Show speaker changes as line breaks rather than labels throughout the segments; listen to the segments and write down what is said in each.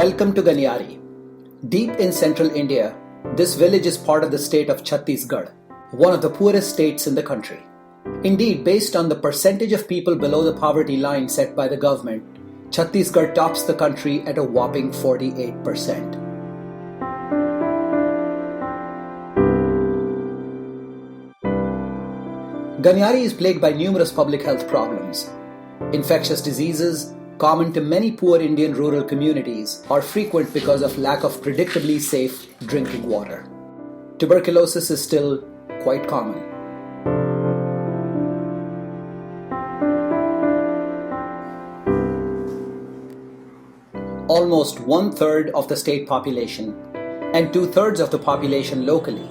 Welcome to Ganiyari. Deep in central India, this village is part of the state of Chhattisgarh, one of the poorest states in the country. Indeed, based on the percentage of people below the poverty line set by the government, Chhattisgarh tops the country at a whopping 48%. Ganiyari is plagued by numerous public health problems. Infectious diseases, common to many poor Indian rural communities, are frequent because of lack of predictably safe drinking water. Tuberculosis is still quite common. Almost 1/3 of the state population and 2/3 of the population locally,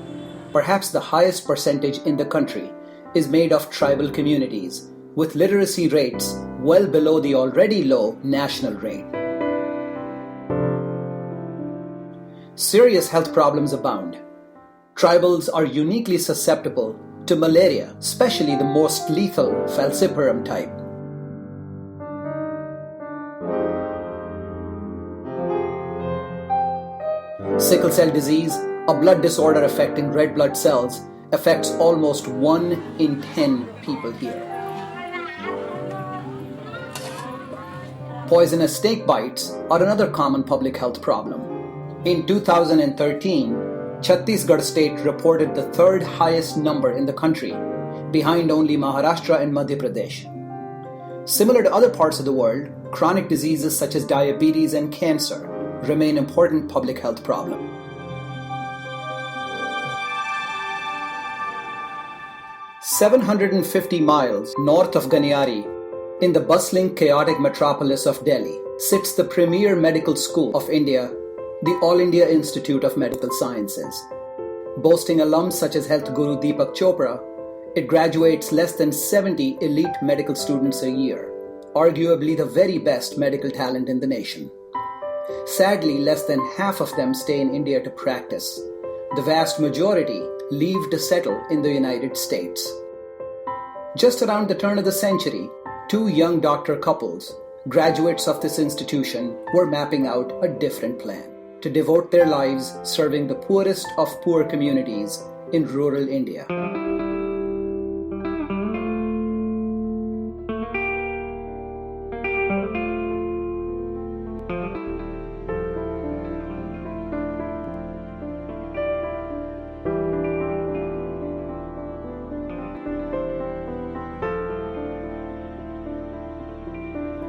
perhaps the highest percentage in the country, is made of tribal communities with literacy rates well below the already low national rate. Serious health problems abound. Tribals are uniquely susceptible to malaria, especially the most lethal falciparum type. Sickle cell disease, a blood disorder affecting red blood cells, affects almost 1 in 10 people here. Poisonous snake bites are another common public health problem. In 2013, Chhattisgarh state reported the third highest number in the country, behind only Maharashtra and Madhya Pradesh. Similar to other parts of the world, chronic diseases such as diabetes and cancer remain important public health problems. "750 miles north of Ganiyari, in the bustling, chaotic metropolis of Delhi, sits the premier medical school of India, the All India Institute of Medical Sciences. Boasting alums such as health guru Deepak Chopra, it graduates less than 70 elite medical students a year, arguably the very best medical talent in the nation. Sadly, less than half of them stay in India to practice. The vast majority leave to settle in the United States. Just around the turn of the century, 2 young doctor couples, graduates of this institution, were mapping out a different plan: to devote their lives serving the poorest of poor communities in rural India.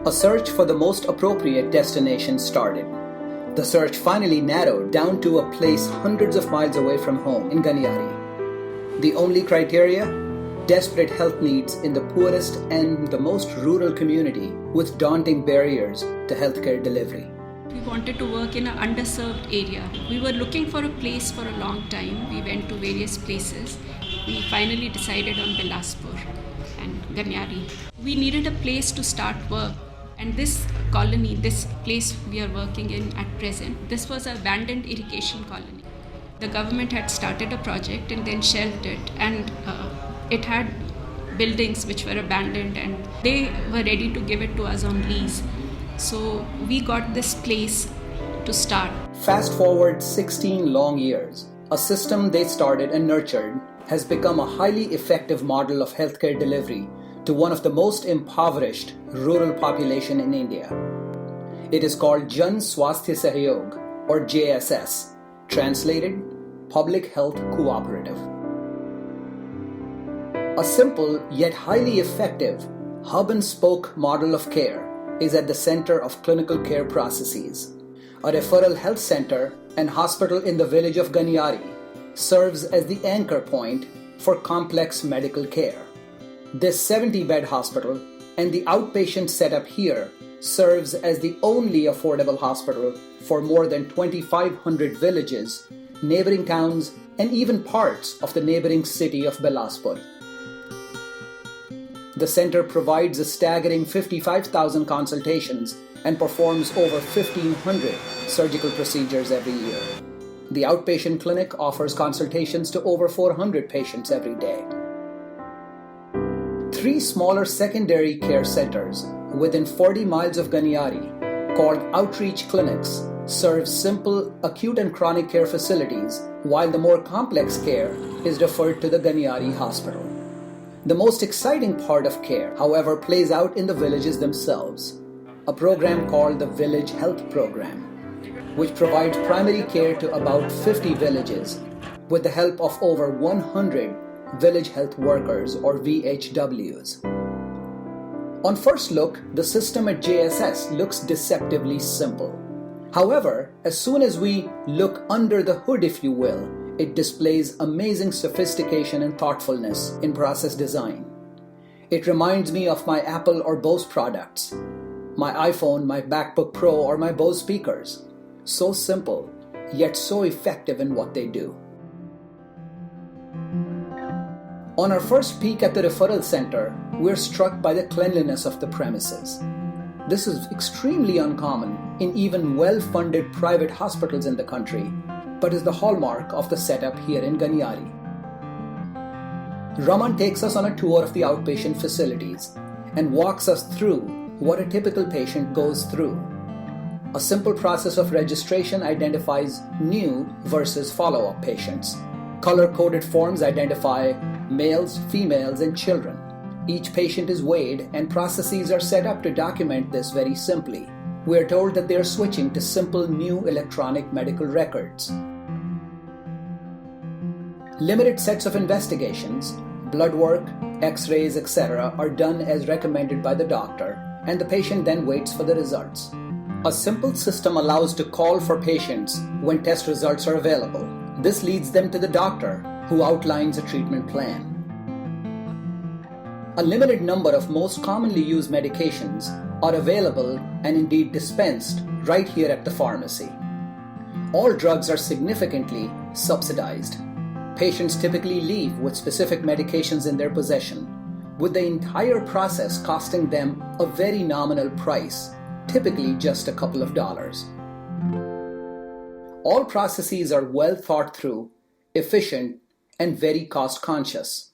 A search for the most appropriate destination started. The search finally narrowed down to a place hundreds of miles away from home in Ganiyari. The only criteria? Desperate health needs in the poorest and the most rural community with daunting barriers to healthcare delivery.
We wanted to work in an underserved area. We were looking for a place for a long time. We went to various places. We finally decided on Bilaspur and Ganiyari. We needed a place to start work. And this colony, this place we are working in at present, this was an abandoned irrigation colony. The government had started a project and then shelved it, and it had buildings which were abandoned, and they were ready to give it to us on lease. So we got this place to start.
Fast forward 16 long years, a system they started and nurtured has become a highly effective model of healthcare delivery to one of the most impoverished rural population in India. It is called Swasthya Sahyog, or JSS, translated Public Health Cooperative. A simple yet highly effective hub and spoke model of care is at the center of clinical care processes. A referral health center and hospital in the village of Ganiyari serves as the anchor point for complex medical care. This 70-bed hospital and the outpatient setup here serves as the only affordable hospital for more than 2,500 villages, neighboring towns, and even parts of the neighboring city of Bilaspur. The center provides a staggering 55,000 consultations and performs over 1,500 surgical procedures every year. The outpatient clinic offers consultations to over 400 patients every day. 3 smaller secondary care centers within 40 miles of Ganiyari, called outreach clinics, serves simple acute and chronic care facilities, while the more complex care is referred to the Ganiyari hospital. The most exciting part of care, however, plays out in the villages themselves. A program called the Village Health Program, which provides primary care to about 50 villages with the help of over 100 village health workers or VHWs. On first look, the system at JSS looks deceptively simple. However, as soon as we look under the hood, if you will, it displays amazing sophistication and thoughtfulness in process design. It reminds me of my Apple or Bose products, my iPhone, my MacBook Pro, or my Bose speakers. So simple, yet so effective in what they do. On our first peek at the referral center, we're struck by the cleanliness of the premises. This is extremely uncommon in even well-funded private hospitals in the country, but is the hallmark of the setup here in Ganiyari. Raman takes us on a tour of the outpatient facilities and walks us through what a typical patient goes through. A simple process of registration identifies new versus follow-up patients. Color-coded forms identify males, females, and children. Each patient is weighed and processes are set up to document this very simply. We are told that they are switching to simple new electronic medical records. Limited sets of investigations, blood work, x-rays, etc. are done as recommended by the doctor, and the patient then waits for the results. A simple system allows to call for patients when test results are available. This leads them to the doctor, who outlines a treatment plan. A limited number of most commonly used medications are available and indeed dispensed right here at the pharmacy. All drugs are significantly subsidized. Patients typically leave with specific medications in their possession, with the entire process costing them a very nominal price, typically just a couple of dollars. All processes are well thought through, efficient, and very cost conscious.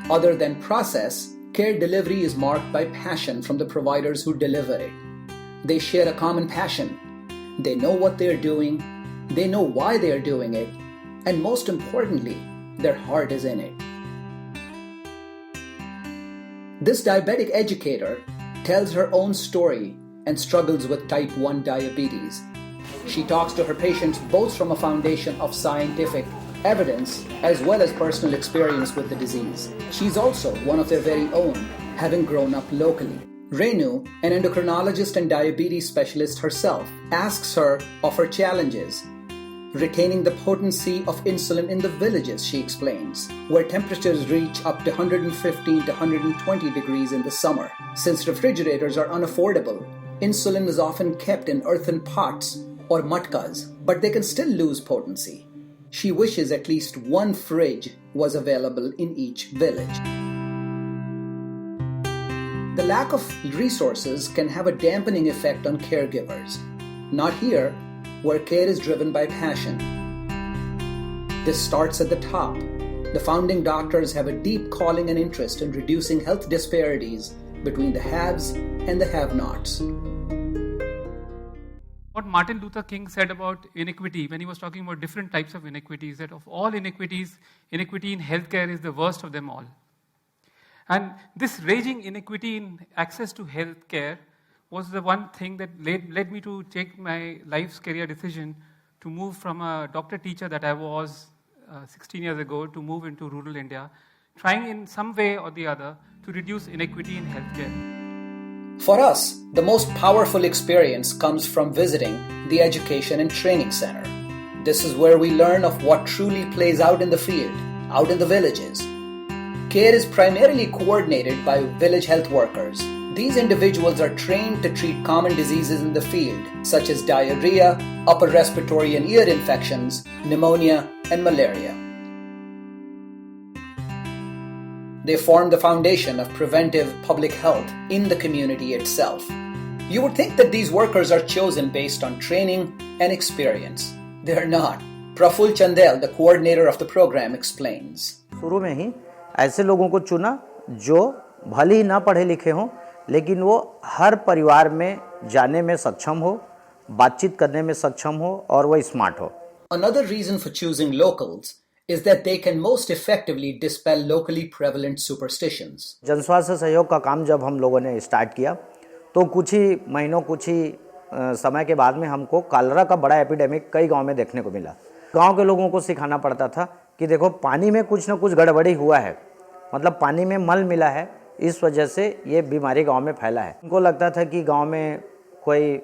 Other than process, care delivery is marked by passion from the providers who deliver it. They share a common passion. They know what they're doing, they know why they're doing it, and most importantly, their heart is in it. This diabetic educator tells her own story and struggles with type 1 diabetes. She talks to her patients both from a foundation of scientific evidence as well as personal experience with the disease. She's also one of their very own, having grown up locally. Renu, an endocrinologist and diabetes specialist herself, asks her of her challenges. Retaining the potency of insulin in the villages, she explains, where temperatures reach up to 115 to 120 degrees in the summer. Since refrigerators are unaffordable, insulin is often kept in earthen pots or matkas, but they can still lose potency. She wishes at least one fridge was available in each village. The lack of resources can have a dampening effect on caregivers. Not here, where care is driven by passion. This starts at the top. The founding doctors have a deep calling and interest in reducing health disparities between the haves and the have-nots.
What Martin Luther King said about inequity when he was talking about different types of inequities, that of all inequities, inequity in healthcare is the worst of them all. And this raging inequity in access to healthcare was the one thing that led me to take my life's career decision to move from a doctor-teacher that I was 16 years ago to move into rural India, trying in some way or the other to reduce inequity in healthcare.
For us, the most powerful experience comes from visiting the Education and Training Center. This is where we learn of what truly plays out in the field, out in the villages. Care is primarily coordinated by village health workers. These individuals are trained to treat common diseases in the field, such as diarrhea, upper respiratory and ear infections, pneumonia, and malaria. They form the foundation of preventive public health in the community itself. You would think that these workers are chosen based on training and experience. They are not. Praful Chandel, the coordinator of the program, explains.
शुरू में ही ऐसे लोगों को चुना जो भले ही ना पढ़े लिखे हों, लेकिन वो हर परिवार में जाने में सक्षम हो, बातचीत करने में सक्षम हो और वो स्मार्ट हो।
Another reason for choosing locals is that they can most effectively dispel locally prevalent superstitions.
जन स्वास्थ्य सहयोग का काम जब हम लोगों ने स्टार्ट किया तो कुछ ही महीनों कुछ ही समय के बाद में हमको कॉलरा का बड़ा एपिडेमिक कई गांव में देखने को मिला। गांव के लोगों को सिखाना पड़ता था कि देखो पानी में कुछ ना कुछ गड़बड़ी हुआ है, मतलब पानी में मल मिला है, इस वजह से ये बीमारी गांव में फैला है। उनको लगता था कि गांव में कोई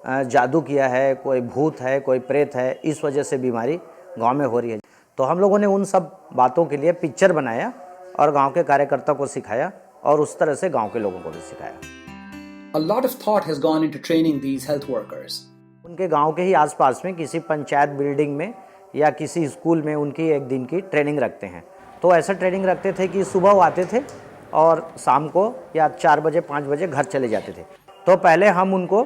जादू किया है, कोई भूत है, कोई प्रेत है, इस वजह से बीमारी गांव में हो रही है। तो हम लोगों ने उन सब बातों के लिए पिक्चर बनाया और गांव के कार्यकर्ता को सिखाया और उस तरह से गांव के लोगों को भी सिखाया।
A lot of thought has gone into training these health workers.
उनके गांव के ही आसपास में किसी पंचायत बिल्डिंग में या किसी स्कूल में उनकी एक दिन की ट्रेनिंग रखते हैं। तो ऐसा ट्रेनिंग रखते थे कि सुबह वो आते थे और शाम को या 4 बजे 5 बजे घर चले जाते थे। तो पहले हम उनको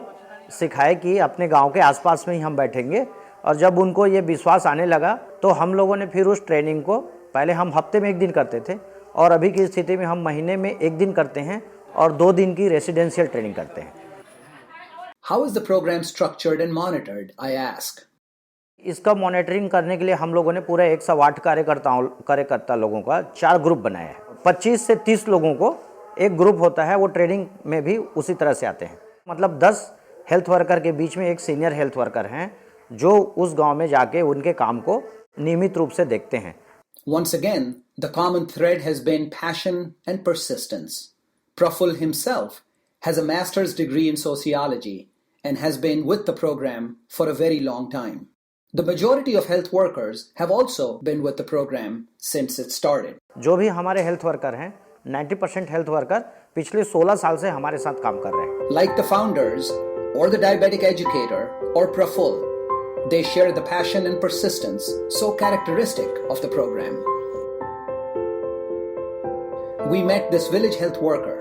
सिखाए कि अपने गांव के आसपास में ही हम बैठेंगे, और जब उनको ये विश्वास आने लगा तो हम लोगों ने फिर उस ट्रेनिंग को पहले हम हफ्ते में 1 दिन करते थे और अभी की स्थिति में हम महीने में 1 दिन करते हैं और 2 दिन की रेसिडेंशियल ट्रेनिंग करते हैं।
How is the program structured and monitored? I ask.
इसका मॉनिटरिंग करने के लिए हम लोगों ने पूरा 108 कार्यकर्ता लोगों का 4 ग्रुप बनाया है। 25 से 30 लोगों को एक ग्रुप होता है, वो ट्रेनिंग में भी उसी तरह से आते हैं। मतलब 10 हेल्थ वर्कर के बीच में एक सीनियर हेल्थ वर्कर हैं जो उस गांव में जाके उनके काम को नियमित रूप से देखते हैं।
Once again, the common thread has been passion and persistence. Praful himself has a master's degree in sociology and has been with the program for a very long time. The majority of health workers have also been with the program since it started.
जो भी हमारे health worker हैं, 90% health worker पिछले 16 साल से हमारे साथ काम कर रहे हैं।
Like the founders or the diabetic educator or Praful, they share the passion and persistence so characteristic of the program. We met this village health worker.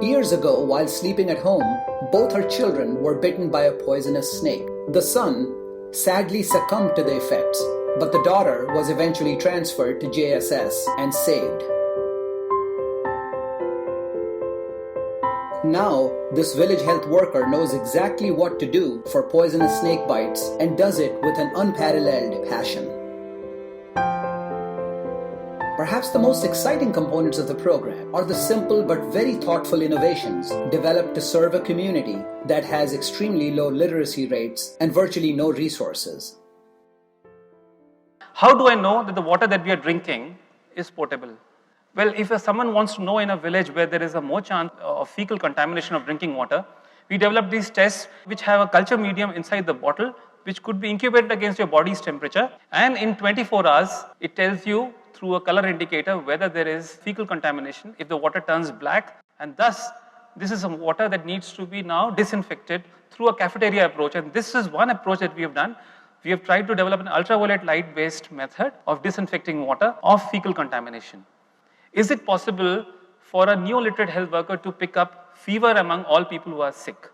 Years ago, while sleeping at home, both her children were bitten by a poisonous snake. The son sadly succumbed to the effects, but the daughter was eventually transferred to JSS and saved. Now, this village health worker knows exactly what to do for poisonous snake bites and does it with an unparalleled passion. Perhaps the most exciting components of the program are the simple but very thoughtful innovations developed to serve a community that has extremely low literacy rates and virtually no resources.
How do I know that the water that we are drinking is potable? Well, if someone wants to know in a village where there is a more chance of fecal contamination of drinking water, we develop these tests which have a culture medium inside the bottle which could be incubated against your body's temperature, and in 24 hours it tells you through a color indicator whether there is fecal contamination if the water turns black, and thus this is some water that needs to be now disinfected through a cafeteria approach. And this is one approach that we have done. We have tried to develop an ultraviolet light based method of disinfecting water of fecal contamination. Is it possible for a neoliterate health worker to pick up fever among all people who are sick?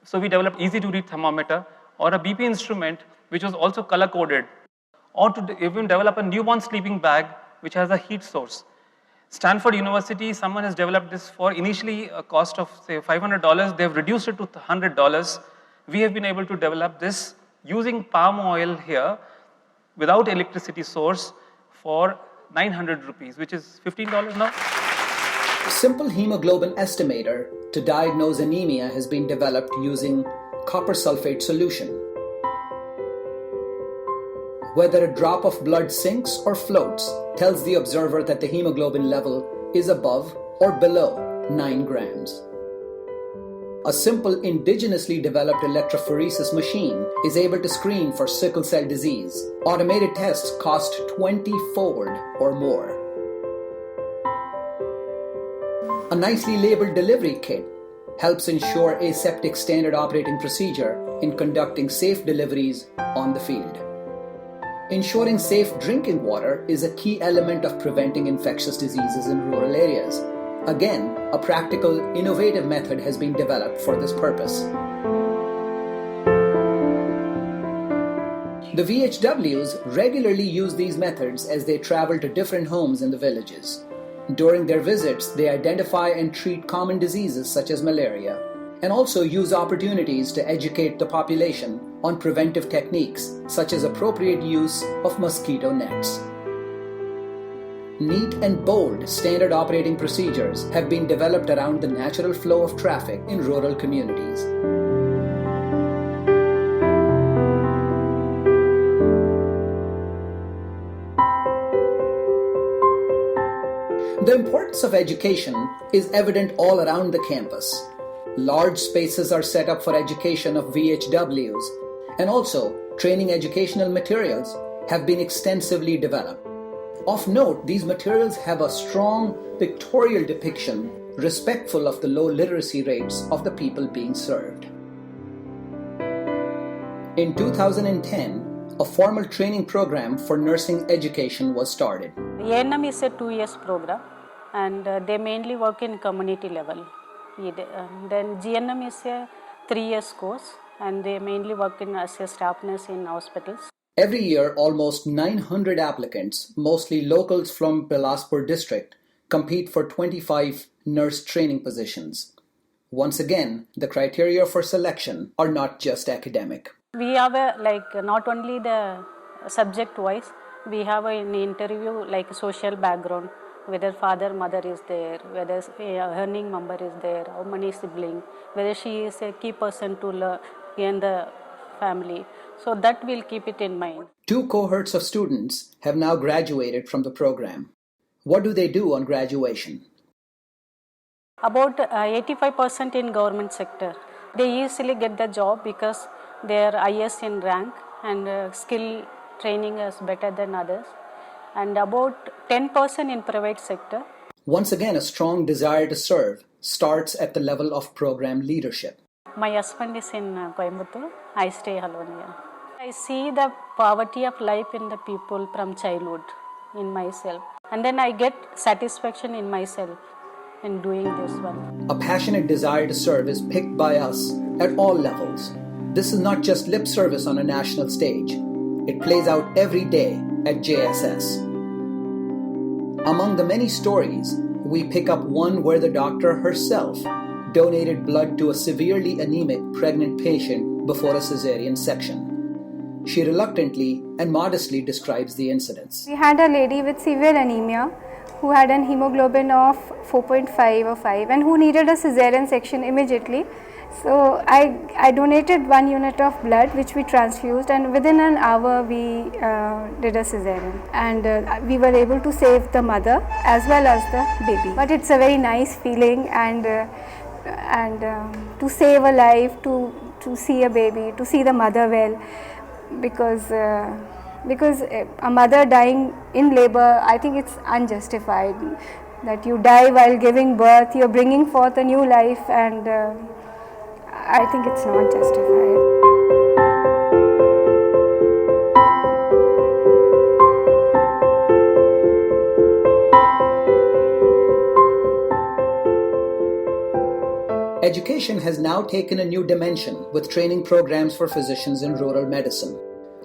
So we developed easy to read thermometer or a BP instrument which was also color coded, or to even develop a newborn sleeping bag which has a heat source. Stanford University, someone has developed this for initially a cost of say $500. They have reduced it to $100. We have been able to develop this using palm oil here without electricity source for 900 rupees, which is $15 now.
A simple hemoglobin estimator to diagnose anemia has been developed using copper sulfate solution. Whether a drop of blood sinks or floats tells the observer that the hemoglobin level is above or below 9 grams. A simple indigenously developed electrophoresis machine is able to screen for sickle cell disease. Automated tests cost 20-fold or more. A nicely labeled delivery kit helps ensure aseptic standard operating procedure in conducting safe deliveries on the field. Ensuring safe drinking water is a key element of preventing infectious diseases in rural areas. Again, a practical, innovative method has been developed for this purpose. The VHWs regularly use these methods as they travel to different homes in the villages. During their visits, they identify and treat common diseases such as malaria and also use opportunities to educate the population on preventive techniques such as appropriate use of mosquito nets. Neat and bold standard operating procedures have been developed around the natural flow of traffic in rural communities. The importance of education is evident all around the campus. Large spaces are set up for education of VHWs, and also training educational materials have been extensively developed. Of note, these materials have a strong pictorial depiction respectful of the low literacy rates of the people being served. In 2010, a formal training program for nursing education was started.
A&M is a 2 years program, and they mainly work in community level. Then GNM is a 3 years course, and they mainly work as a staff nurse in hospitals.
Every year, almost 900 applicants, mostly locals from Bilaspur district, compete for 25 nurse training positions. Once again, the criteria for selection are not just academic.
We have not only the subject wise, we have an interview like social background, whether father, mother is there, whether earning member is there, how many siblings, whether she is a key person to learn in the family. So that we'll keep it in mind.
2 cohorts of students have now graduated from the program. What do they do on graduation?
About 85% in government sector. They easily get the job because they are highest in rank and skill training is better than others. And about 10% in private sector.
Once again, a strong desire to serve starts at the level of program leadership.
My husband is in Coimbatore. I stay alone here. I see the poverty of life in the people from childhood in myself. And then I get satisfaction in myself in doing this one.
A passionate desire to serve is picked by us at all levels. This is not just lip service on a national stage. It plays out every day at JSS. Among the many stories, we pick up one where the doctor herself donated blood to a severely anemic pregnant patient before a cesarean section. She reluctantly and modestly describes the incidents.
We had a lady with severe anemia who had an hemoglobin of 4.5 or 5 and who needed a cesarean section immediately. So I donated 1 unit of blood which we transfused, and within an hour we did a cesarean, and we were able to save the mother as well as the baby. But it's a very nice feeling, and to save a life, to see a baby, to see the mother well, because a mother dying in labor, I think it's unjustified. That you die while giving birth, you're bringing forth a new life, and I think it's not justified.
Education has now taken a new dimension with training programs for physicians in rural medicine.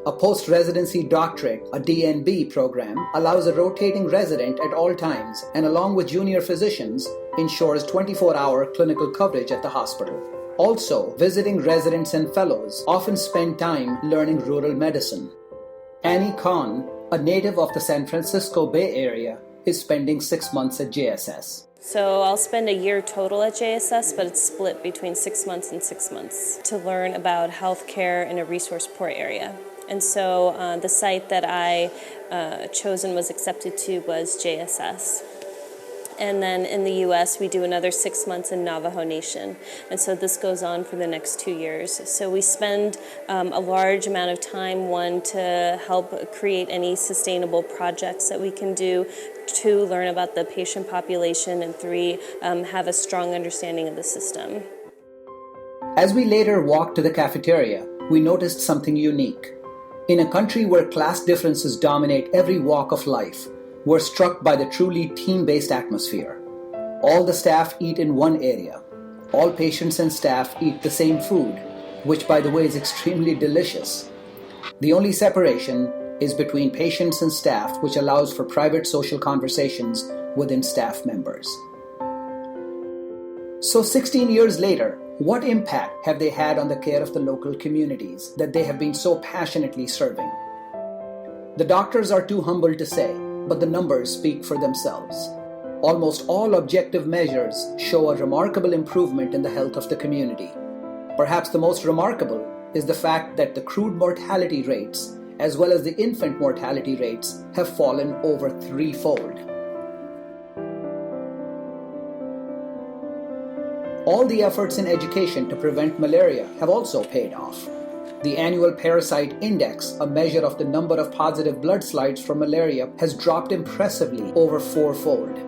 A post-residency doctorate, a DNB program, allows a rotating resident at all times and, along with junior physicians, ensures 24-hour clinical coverage at the hospital. Also, visiting residents and fellows often spend time learning rural medicine. Annie Khan, a native of the San Francisco Bay Area, is spending 6 months at JSS.
So I'll spend a year total at JSS, but it's split between 6 months and 6 months to learn about healthcare in a resource-poor area. And so the site that I chose and was accepted to was JSS. And then in the U.S., we do another 6 months in Navajo Nation. And so this goes on for the next 2 years. So we spend a large amount of time, one, to help create any sustainable projects that we can do, 2, learn about the patient population, and 3, have a strong understanding of the system.
As we later walked to the cafeteria, we noticed something unique. In a country where class differences dominate every walk of life, we're struck by the truly team-based atmosphere. All the staff eat in one area. All patients and staff eat the same food, which, by the way, is extremely delicious. The only separation is between patients and staff, which allows for private social conversations within staff members. So 16 years later, What impact have they had on the care of the local communities that they have been so passionately serving? The doctors are too humble to say, but the numbers speak for themselves. Almost all objective measures show a remarkable improvement in the health of the community. Perhaps the most remarkable is the fact that the crude mortality rates as well as the infant mortality rates have fallen over threefold. All the efforts in education to prevent malaria have also paid off. The annual parasite index, a measure of the number of positive blood slides for malaria, has dropped impressively over fourfold.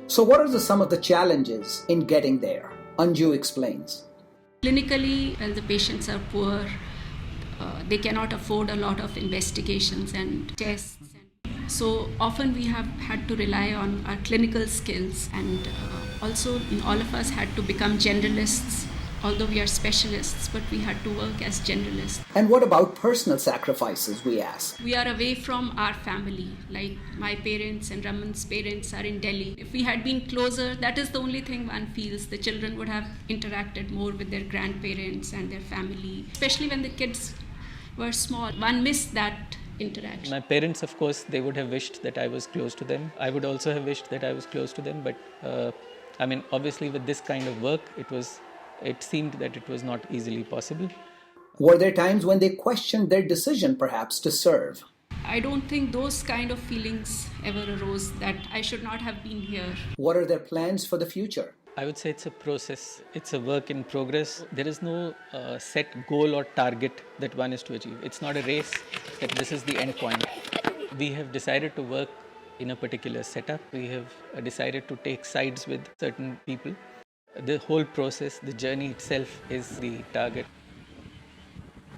So what are some of the challenges in getting there? Anju explains.
Clinically, when the patients are poor, they cannot afford a lot of investigations and tests. So often we have had to rely on our clinical skills, and also all of us had to become generalists. Although we are specialists, but we had to work as generalists.
And what about personal sacrifices, we ask?
We are away from our family. Like my parents and Raman's parents are in Delhi. If we had been closer, that is the only thing one feels. The children would have interacted more with their grandparents and their family, especially when the kids were small. One missed that interaction.
My parents, of course, they would have wished that I was close to them. I would also have wished that I was close to them, but obviously with this kind of work, it seemed that it was not easily possible.
Were there times when they questioned their decision, perhaps, to serve?
I don't think those kind of feelings ever arose that I should not have been here.
What are their plans for the future?
I would say it's a process. It's a work in progress. There is no set goal or target that one is to achieve. It's not a race that this is the end point. We have decided to work in a particular setup. We have decided to take sides with certain people. The whole process, the journey itself is the target.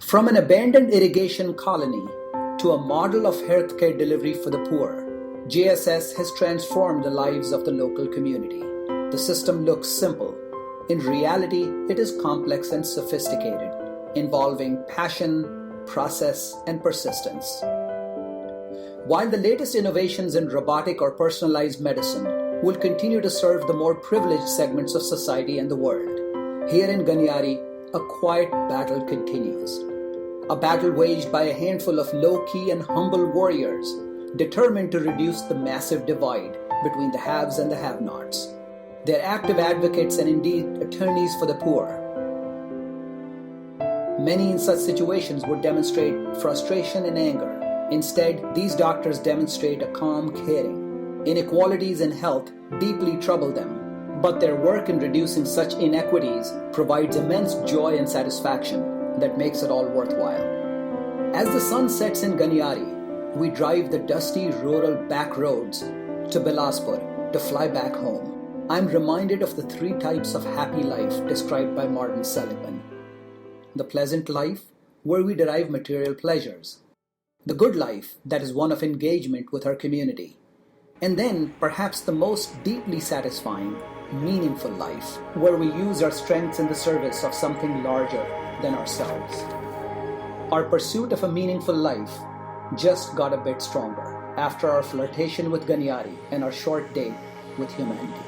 From an abandoned irrigation colony to a model of healthcare delivery for the poor, JSS has transformed the lives of the local community. The system looks simple. In reality, it is complex and sophisticated, involving passion, process, and persistence. While the latest innovations in robotic or personalized medicine will continue to serve the more privileged segments of society and the world, here in Ganiyari, a quiet battle continues. A battle waged by a handful of low-key and humble warriors determined to reduce the massive divide between the haves and the have-nots. They're active advocates and indeed attorneys for the poor. Many in such situations would demonstrate frustration and anger. Instead, these doctors demonstrate a calm caring. Inequalities in health deeply trouble them, but their work in reducing such inequities provides immense joy and satisfaction that makes it all worthwhile. As the sun sets in Ganiyari, we drive the dusty rural back roads to Bilaspur to fly back home. I'm reminded of the three types of happy life described by Martin Seligman. The pleasant life, where we derive material pleasures. The good life, that is one of engagement with our community. And then, perhaps the most deeply satisfying, meaningful life, where we use our strengths in the service of something larger than ourselves. Our pursuit of a meaningful life just got a bit stronger after our flirtation with Ganiyari and our short date with humanity.